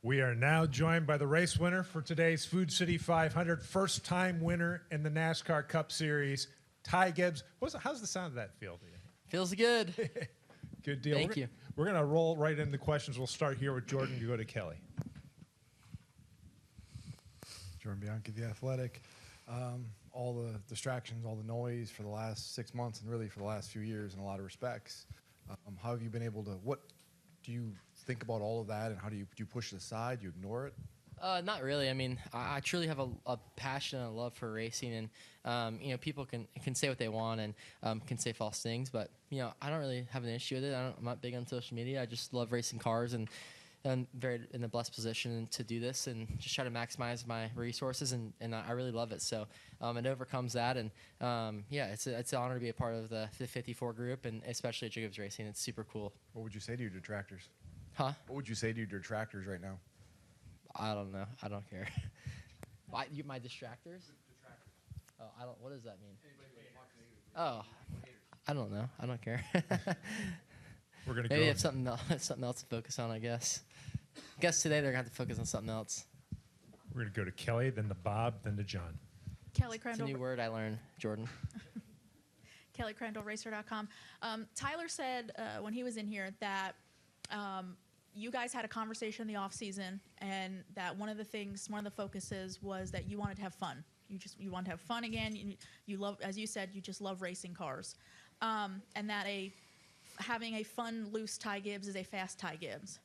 We are now joined by the race winner for today's Food City 500, first-time winner in the NASCAR Cup Series, Ty Gibbs. How's the sound of that feel to you? Feels good. Good deal. Thank you. We're going to roll right into the questions. We'll start here with Jordan. You go to Kelly. Jordan Bianchi, The Athletic. All the distractions, all the noise for the last 6 months and really for the last few years in a lot of respects. How have you been able to, what do you think about all of that, and how do you push it aside? Do you ignore it? Not really. I mean, I truly have a passion and a love for racing, and people can say what they want and can say false things, but I don't really have an issue with it. I'm not big on social media. I just love racing cars, and I'm very in a blessed position to do this and just try to maximize my resources, and I really love it. So it overcomes that, and it's an honor to be a part of the 54 group, and especially at Gibbs Racing. It's super cool. What would you say to your detractors? Huh? What would you say to your detractors right now? I don't know. I don't care. My distractors? Oh, I don't. What does that mean? Oh, I don't know. I don't care. We're gonna maybe have something else to focus on. I guess today they're gonna have to focus on something else. We're gonna go to Kelly, then to Bob, then to John. Kelly It's Crandall. a new word I learned, Jordan. Kelly Crandall, Racer.com. Tyler said when he was in here that you guys had a conversation in the off season, and that one of the focuses was that you wanted to have fun. You want to have fun again. You love, as you said, you just love racing cars, and that having a fun, loose Ty Gibbs is a fast Ty Gibbs.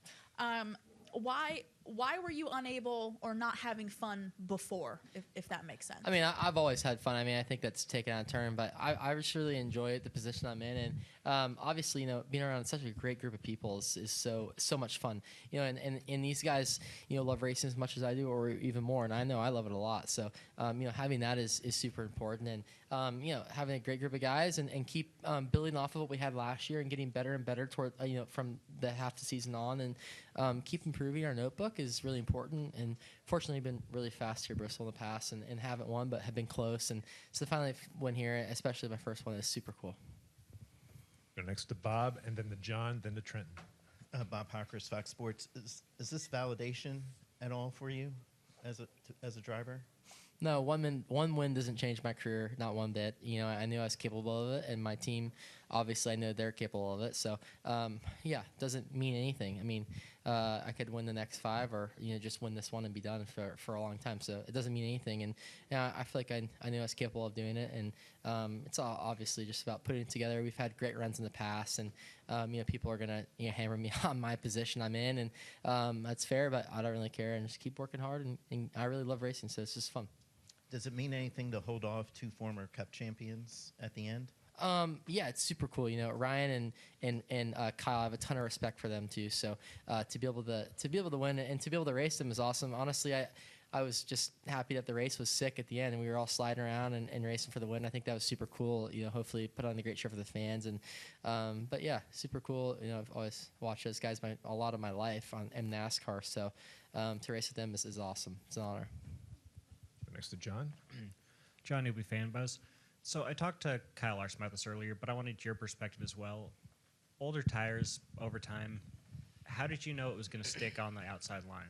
Why were you unable or not having fun before, if that makes sense? I mean, I've always had fun. I mean, I think that's taken on a turn, but I just really enjoy the position I'm in, and obviously, being around such a great group of people is so much fun. And these guys, love racing as much as I do, or even more, and I know I love it a lot. So, having that is super important, and having a great group of guys and keep building off of what we had last year and getting better and better toward from the half the season on, and keep improving our notebook is really important. And fortunately, been really fast here at Bristol in the past, and haven't won, but have been close. And so to finally win here, especially my first one, is super cool. Go next to Bob, and then to John, then to Trenton. Bob Parkhurst, Fox Sports. Is this validation at all for you as a driver? No, one win doesn't change my career, not one bit. I knew I was capable of it, and my team, obviously, I know they're capable of it. So, doesn't mean anything. I mean, I could win the next 5, or just win this one and be done for a long time. So it doesn't mean anything. And I feel like I knew I was capable of doing it, and it's all obviously just about putting it together. We've had great runs in the past, and people are gonna hammer me on my position I'm in, and that's fair, but I don't really care, and just keep working hard. And I really love racing, so it's just fun. Does it mean anything to hold off 2 former Cup champions at the end? Yeah, it's super cool. Ryan and Kyle, I have a ton of respect for them too. So to be able to win and to be able to race them is awesome. Honestly, I was just happy that the race was sick at the end, and we were all sliding around and racing for the win. I think that was super cool. Hopefully put on a great show for the fans. And but yeah, super cool. I've always watched those guys a lot of my life in NASCAR. So to race with them is awesome. It's an honor. Next to John. John Newby, Fan Buzz. So I talked to Kyle Larson about this earlier, but I wanted your perspective as well. Older tires over time, how did you know it was going to stick on the outside line?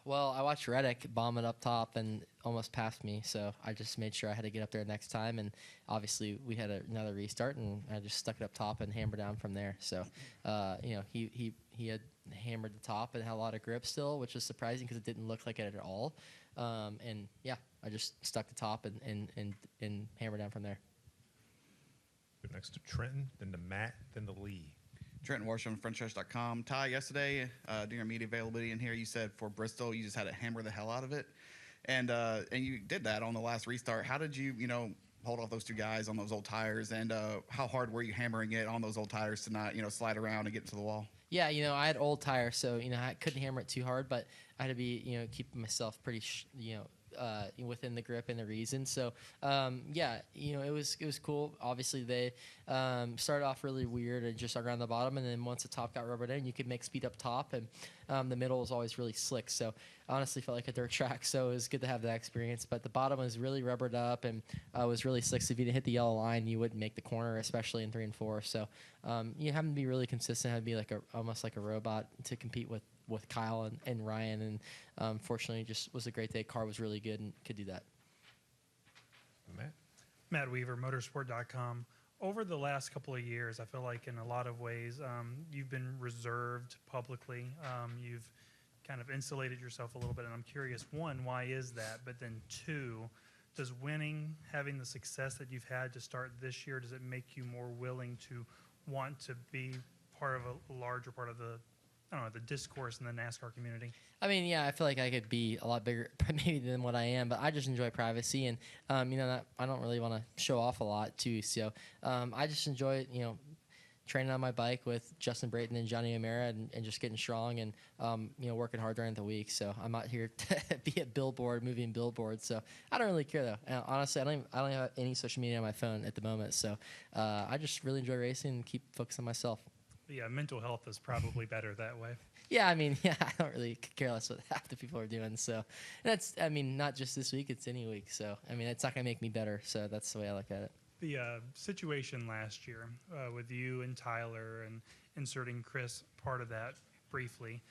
Well, I watched Reddick bomb it up top and almost passed me, so I just made sure I had to get up there next time. And obviously, we had another restart, and I just stuck it up top and hammered down from there. So, he had hammered the top and had a lot of grip still, which was surprising because it didn't look like it at all. And yeah, I just stuck the top and hammered down from there. Go next to Trenton, then to Matt, then to Lee. Trenton Warsham, FrenchTouch.com. Ty, yesterday during your media availability in here, you said for Bristol you just had to hammer the hell out of it, and you did that on the last restart. How did you hold off those 2 guys on those old tires, and how hard were you hammering it on those old tires to not slide around and get to the wall? Yeah, I had old tires, so I couldn't hammer it too hard, but I had to be keeping myself pretty within the grip and the reason. So it was cool. Obviously they started off really weird and just around the bottom, and then once the top got rubbered in, you could make speed up top, and the middle was always really slick. So I honestly felt like a dirt track, so it was good to have that experience. But the bottom was really rubbered up and was really slick. So if you didn't hit the yellow line, you wouldn't make the corner, especially in 3 and 4. So you having to be really consistent, had to be like almost like a robot to compete with Kyle and Ryan. And fortunately, just was a great day. Car was really good and could do that. Matt? Matt Weaver, motorsport.com. Over the last couple of years, I feel like in a lot of ways, you've been reserved publicly. You've kind of insulated yourself a little bit, and I'm curious, one, why is that? But then two, does winning, having the success that you've had to start this year, does it make you more willing to want to be part of a larger part of the, I don't know, the discourse in the NASCAR community? I mean, yeah, I feel like I could be a lot bigger maybe than what I am, but I just enjoy privacy, and I don't really want to show off a lot too. So I just enjoy training on my bike with Justin Brayton and Johnny O'Mara, and just getting strong and working hard during the week. So I'm out here to be a billboard, moving billboards. So I don't really care though. And honestly, I don't have any social media on my phone at the moment. So I just really enjoy racing and keep focused on myself. Yeah, mental health is probably better that way. Yeah, I mean, I don't really care less what half the people are doing. So that's, not just this week, it's any week. So, it's not going to make me better. So that's the way I look at it. The situation last year with you and Tyler and inserting Chris part of that briefly,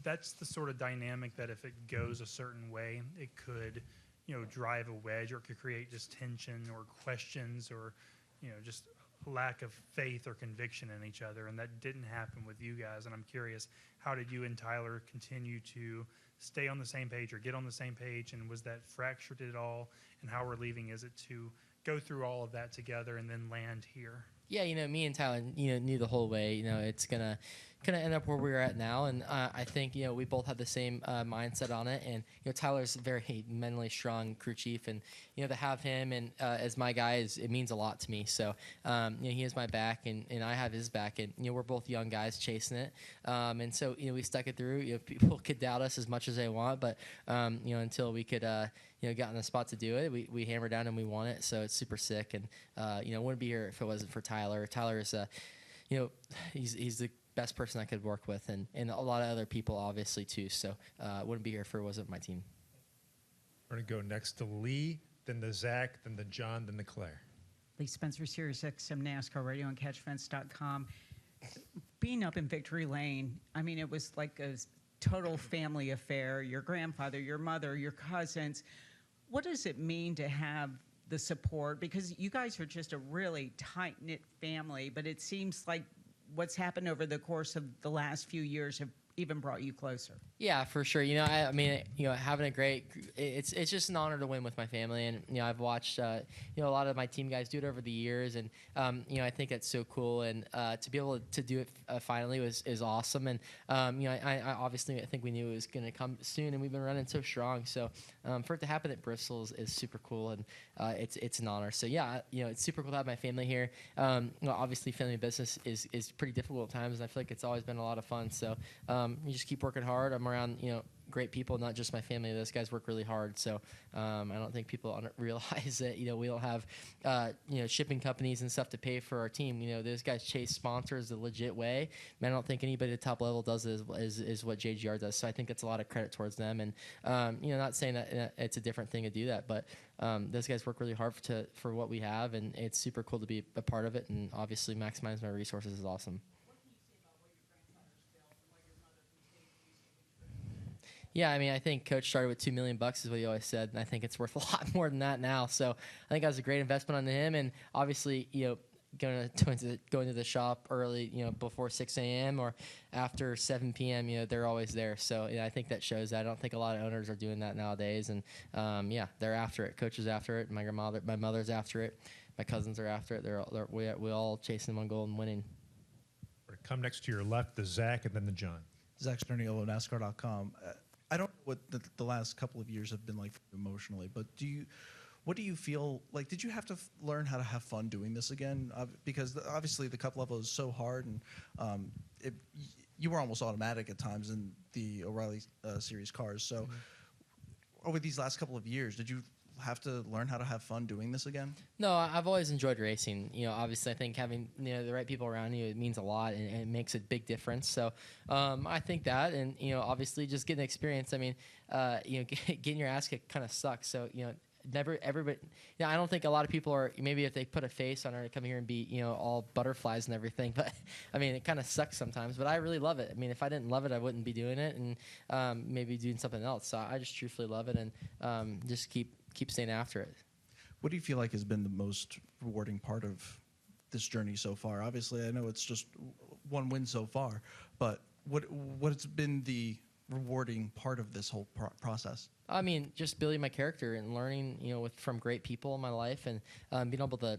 that's the sort of dynamic that if it goes a certain way, it could, drive a wedge, or it could create just tension or questions or, just lack of faith or conviction in each other, and that didn't happen with you guys. And I'm curious, how did you and Tyler continue to stay on the same page or get on the same page, and was that fractured at all, and how relieving is it to go through all of that together and then land here? Yeah, me and Tyler, knew the whole way, it's gonna end up where we're at now, and I think we both have the same mindset on it. And Tyler's a very mentally strong crew chief, and to have him and as my guy it means a lot to me. So he has my back, and I have his back, and we're both young guys chasing it, and so we stuck it through. People could doubt us as much as they want, but until we could got in the spot to do it, we hammered down and we won it. So it's super sick, and wouldn't be here if it wasn't for Tyler. Tyler is he's the best person I could work with, and a lot of other people obviously too. So wouldn't be here if it wasn't my team. We're going to go next to Lee, then to Zach, then to John, then to Claire. Lee Spencer, Sirius XM NASCAR Radio and CatchFence.com. Being up in Victory Lane, it was like a total family affair. Your grandfather, your mother, your cousins. What does it mean to have the support? Because you guys are just a really tight-knit family, but it seems like what's happened over the course of the last few years have even brought you closer. Yeah, for sure. Having a great, it's just an honor to win with my family, and I've watched a lot of my team guys do it over the years, and I think that's so cool, and to be able to do it finally is awesome, and I obviously think we knew it was going to come soon, and we've been running so strong. So for it to happen at Bristol is super cool, and it's an honor. So yeah, it's super cool to have my family here. Obviously family business is pretty difficult at times, and I feel like it's always been a lot of fun. So you just keep working hard. I'm around, great people, not just my family. Those guys work really hard. So I don't think people realize that, we don't have, shipping companies and stuff to pay for our team. Those guys chase sponsors the legit way. I don't think anybody at the top level does is what JGR does. So I think it's a lot of credit towards them. And, not saying that it's a different thing to do that, but those guys work really hard for what we have. And it's super cool to be a part of it. And obviously maximize my resources is awesome. Yeah, I think Coach started with $2 million is what he always said, and I think it's worth a lot more than that now. So I think that was a great investment on him, and obviously, going to the shop early, before 6 a.m. or after 7 p.m., they're always there. So I think that shows that. I don't think a lot of owners are doing that nowadays, and they're after it. Coach is after it. My mother's after it. My cousins are after it. We all chasing one goal and winning. We're going to come next to your left to Zach, and then to John. Zach Sterniolo, NASCAR.com. I don't know what the last couple of years have been like emotionally, but what do you feel like? Did you have to learn how to have fun doing this again? Because obviously the Cup level is so hard, and you were almost automatic at times in the O'Reilly Series cars. So over these last couple of years, did you have to learn how to have fun doing this again? No, I've always enjoyed racing. Obviously I think having the right people around you, it means a lot, and it makes a big difference. So I think that, and obviously just getting experience. Getting your ass kicked kind of sucks. So never everybody. I don't think a lot of people are, maybe if they put a face on it, they come here and be all butterflies and everything. But I mean, it kind of sucks sometimes. But I really love it. I mean, if I didn't love it, I wouldn't be doing it, and maybe doing something else. So I just truthfully love it, and just keep staying after it. What do you feel like has been the most rewarding part of this journey so far? Obviously, I know it's just one win so far, but what's been the rewarding part of this whole process? I mean, just building my character and learning, from great people in my life, and being able to,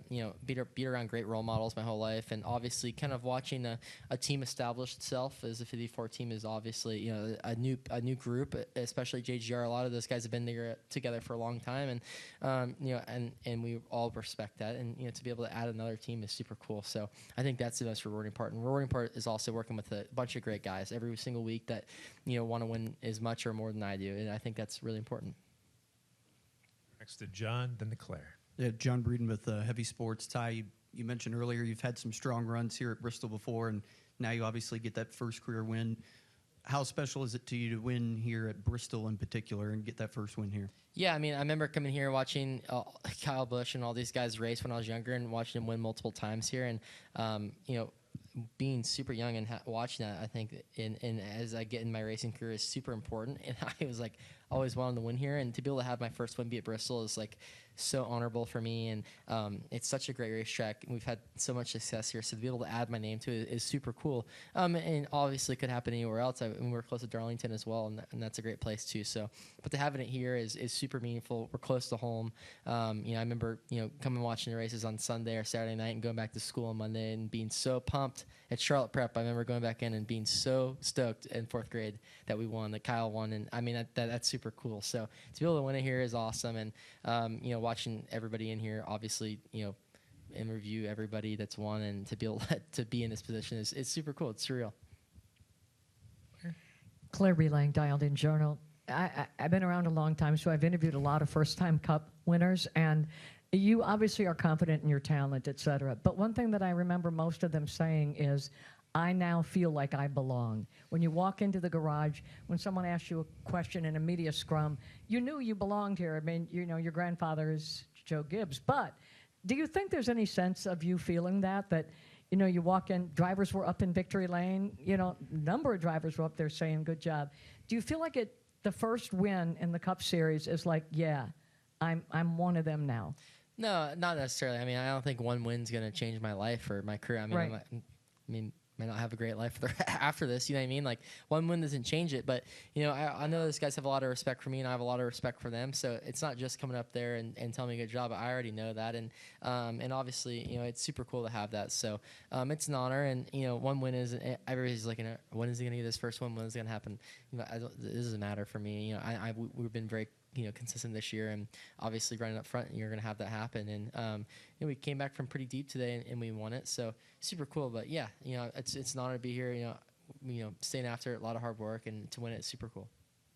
be around great role models my whole life, and obviously kind of watching a team establish itself as a 54 team is obviously, a new group, especially JGR. A lot of those guys have been together for a long time, and and we all respect that, and to be able to add another team is super cool. So I think that's the most rewarding part. And rewarding part is also working with a bunch of great guys every single week that want to win as much or more than I do, and I think that's really important. Next to John, then to Claire. Yeah, John Breeden with Heavy Sports. Ty, you mentioned earlier you've had some strong runs here at Bristol before, and now you obviously get that first career win. How special is it to you to win here at Bristol in particular and get that first win here? Yeah, I mean, I remember coming here watching Kyle Busch and all these guys race when I was younger, and watching them win multiple times here, and being super young and watching that, I think, and as I get in my racing career, is super important. And I was like, always wanted to win here, and to be able to have my first win be at Bristol is like so honorable for me. And it's such a great racetrack. We've had so much success here, so to be able to add my name to it is super cool. And obviously, it could happen anywhere else. We're close to Darlington as well, and that's a great place too. So, but to having it here is super meaningful. We're close to home. I remember coming watching the races on Sunday or Saturday night, and going back to school on Monday and being so pumped at Charlotte Prep. I remember going back in and being so stoked in fourth grade that we won, that Kyle won, and I mean that's super cool. So to be able to win it here is awesome, and watching everybody in here, obviously, and review everybody that's won, and to be able to be in this position is super cool. It's surreal. Claire Relang, Dialed In Journal. I've been around a long time, so I've interviewed a lot of first-time Cup winners, and you obviously are confident in your talent, et cetera. But one thing that I remember most of them saying is, I now feel like I belong. When you walk into the garage, when someone asks you a question in a media scrum, you knew you belonged here. I mean, your grandfather is Joe Gibbs. But do you think there's any sense of you feeling that you walk in, drivers were up in victory lane, a number of drivers were up there saying, good job. Do you feel like the first win in the Cup Series is like, yeah, I'm one of them now? No, not necessarily. I mean, I don't think one win's going to change my life or my career. I mean, right. Might not have a great life after this, you know what I mean? Like, one win doesn't change it, but, I know those guys have a lot of respect for me, and I have a lot of respect for them, so it's not just coming up there and telling me good job. I already know that, and obviously, it's super cool to have that, so it's an honor, and, one win is, everybody's like, when is he going to get his first win? When is it going to happen? It doesn't matter for me. We've been very consistent this year, and obviously running up front, you're going to have that happen. And we came back from pretty deep today, and we won it. So super cool. But yeah, it's an honor to be here. Staying after it, a lot of hard work, and to win it is super cool.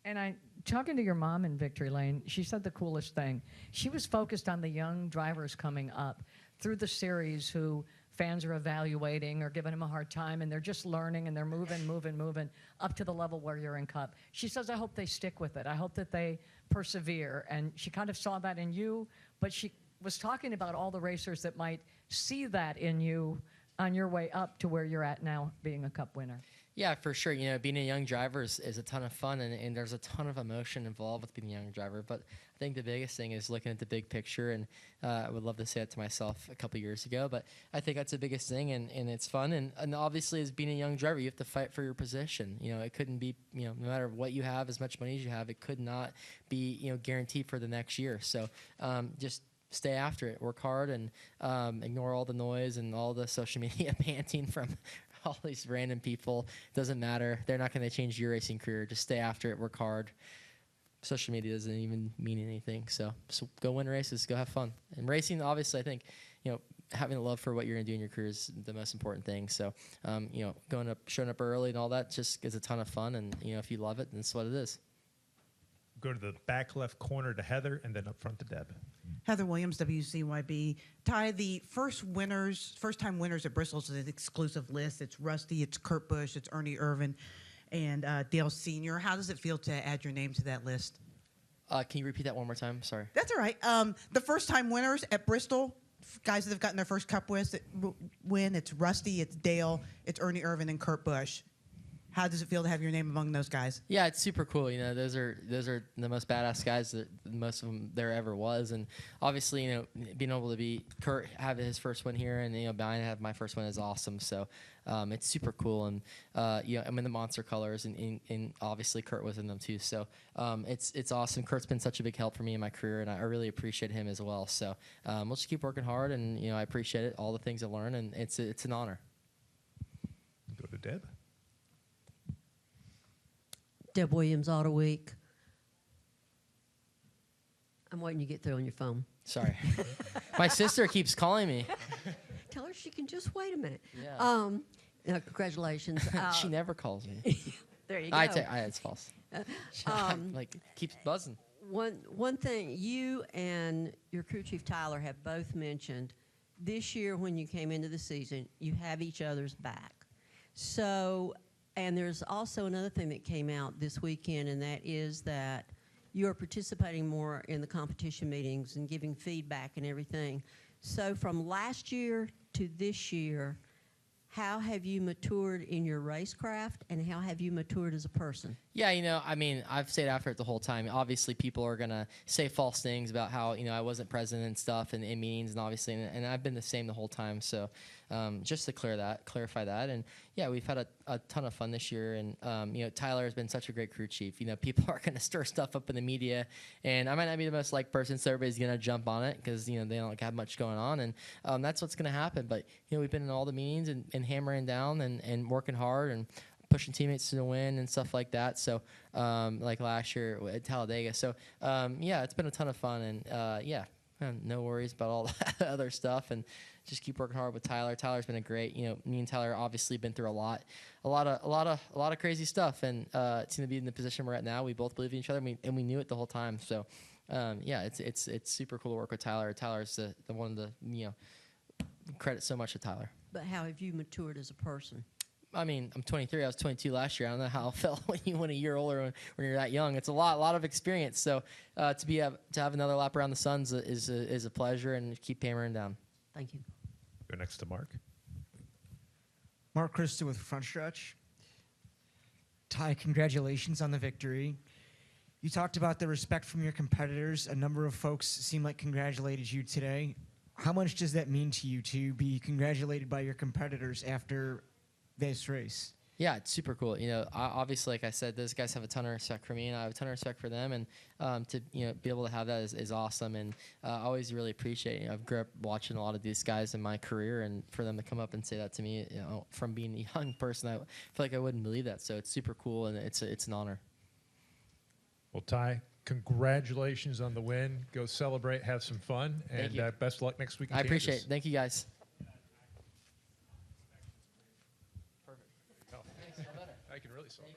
And talking to your mom in victory lane, she said the coolest thing. She was focused on the young drivers coming up through the series who fans are evaluating or giving them a hard time, and they're just learning, and they're moving up to the level where you're in Cup. She says, I hope they stick with it. I hope that they persevere. And she kind of saw that in you, but she was talking about all the racers that might see that in you on your way up to where you're at now, being a Cup winner. Yeah, for sure. Being a young driver is a ton of fun, and there's a ton of emotion involved with being a young driver. But I think the biggest thing is looking at the big picture, and I would love to say that to myself a couple years ago, but I think that's the biggest thing, and it's fun. And obviously, as being a young driver, you have to fight for your position. It couldn't be, no matter what you have, as much money as you have, it could not be, guaranteed for the next year. So just stay after it, work hard, and ignore all the noise and all the social media panting from all these random people. Doesn't matter. They're not going to change your racing career. Just stay after it, work hard. Social media doesn't even mean anything. So go win races, go have fun. And racing, obviously, I think, having a love for what you're going to do in your career is the most important thing. So, showing up early and all that just is a ton of fun. And, if you love it, then it's what it is. Go to the back left corner to Heather, and then up front to Deb. Heather Williams, WCYB. Ty, the first-time winners at Bristol is an exclusive list. It's Rusty, it's Kurt Busch, it's Ernie Irvan, and Dale Sr. How does it feel to add your name to that list? Can you repeat that one more time? Sorry. That's all right. The first-time winners at Bristol, guys that have gotten their first Cup win, it's Rusty, it's Dale, it's Ernie Irvin, and Kurt Busch. How does it feel to have your name among those guys? Yeah, it's super cool. You know, those are the most badass guys that most of them there ever was, and obviously, you know, being able to be Kurt have his first one here, and you know, Brian have my first one is awesome. So it's super cool, and you know, I'm in the monster colors, and obviously Kurt was in them too. So it's awesome. Kurt's been such a big help for me in my career, and I really appreciate him as well. So we'll just keep working hard, and you know, I appreciate it, all the things I learned, and it's an honor. Go to Deb. Deb Williams, Auto Week. I'm waiting you to get through on your phone. Sorry. My sister keeps calling me. Tell her she can just wait a minute. Yeah. Congratulations. She never calls me. There you go. It's false. Like keeps buzzing. One thing, you and your crew chief Tyler have both mentioned this year when you came into the season, you have each other's back. So, and there's also another thing that came out this weekend, and that is that you are participating more in the competition meetings and giving feedback and everything. So from last year to this year, how have you matured in your racecraft, and how have you matured as a person? Yeah, you know, I mean, I've stayed after it the whole time. Obviously, people are going to say false things about how, you know, I wasn't present and stuff in meetings, and obviously, and I've been the same the whole time. So just to clarify that. And, yeah, we've had a ton of fun this year. And, you know, Tyler has been such a great crew chief. You know, people are going to stir stuff up in the media. And I might not be the most liked person, so everybody's going to jump on it because, you know, they don't have much going on. And that's what's going to happen. But, you know, we've been in all the meetings and hammering down and working hard and pushing teammates to the win and stuff like that. So, like last year at Talladega. So, yeah, it's been a ton of fun. And, yeah, no worries about all that other stuff. And just keep working hard with Tyler. Tyler's been a great, you know, me and Tyler obviously been through a lot of crazy stuff. And it's going to be in the position we're at now. We both believe in each other, and we knew it the whole time. So, yeah, it's super cool to work with Tyler. Tyler's the one of the, you know, credit so much to Tyler. But how have you matured as a person? I mean, I'm 23. I was 22 last year. I don't know how it felt when you went a year older when you're that young. It's a lot of experience. So to have another lap around the Suns is a pleasure, and keep hammering down. Thank you. Go next to Mark. Mark Christa with Front Stretch. Ty, congratulations on the victory. You talked about the respect from your competitors. A number of folks seem like congratulated you today. How much does that mean to you to be congratulated by your competitors after this race? Yeah, it's super cool. You know, obviously, like I said, those guys have a ton of respect for me, and I have a ton of respect for them. And to, you know, be able to have that is awesome. And I always really appreciate it. You know, I've grew up watching a lot of these guys in my career, and for them to come up and say that to me, you know, from being a young person, I feel like I wouldn't believe that. So it's super cool, and it's an honor. Well, Ty, congratulations on the win. Go celebrate, have some fun, and best of luck next week in I Kansas. appreciate it. Thank you, guys. I can really solve it.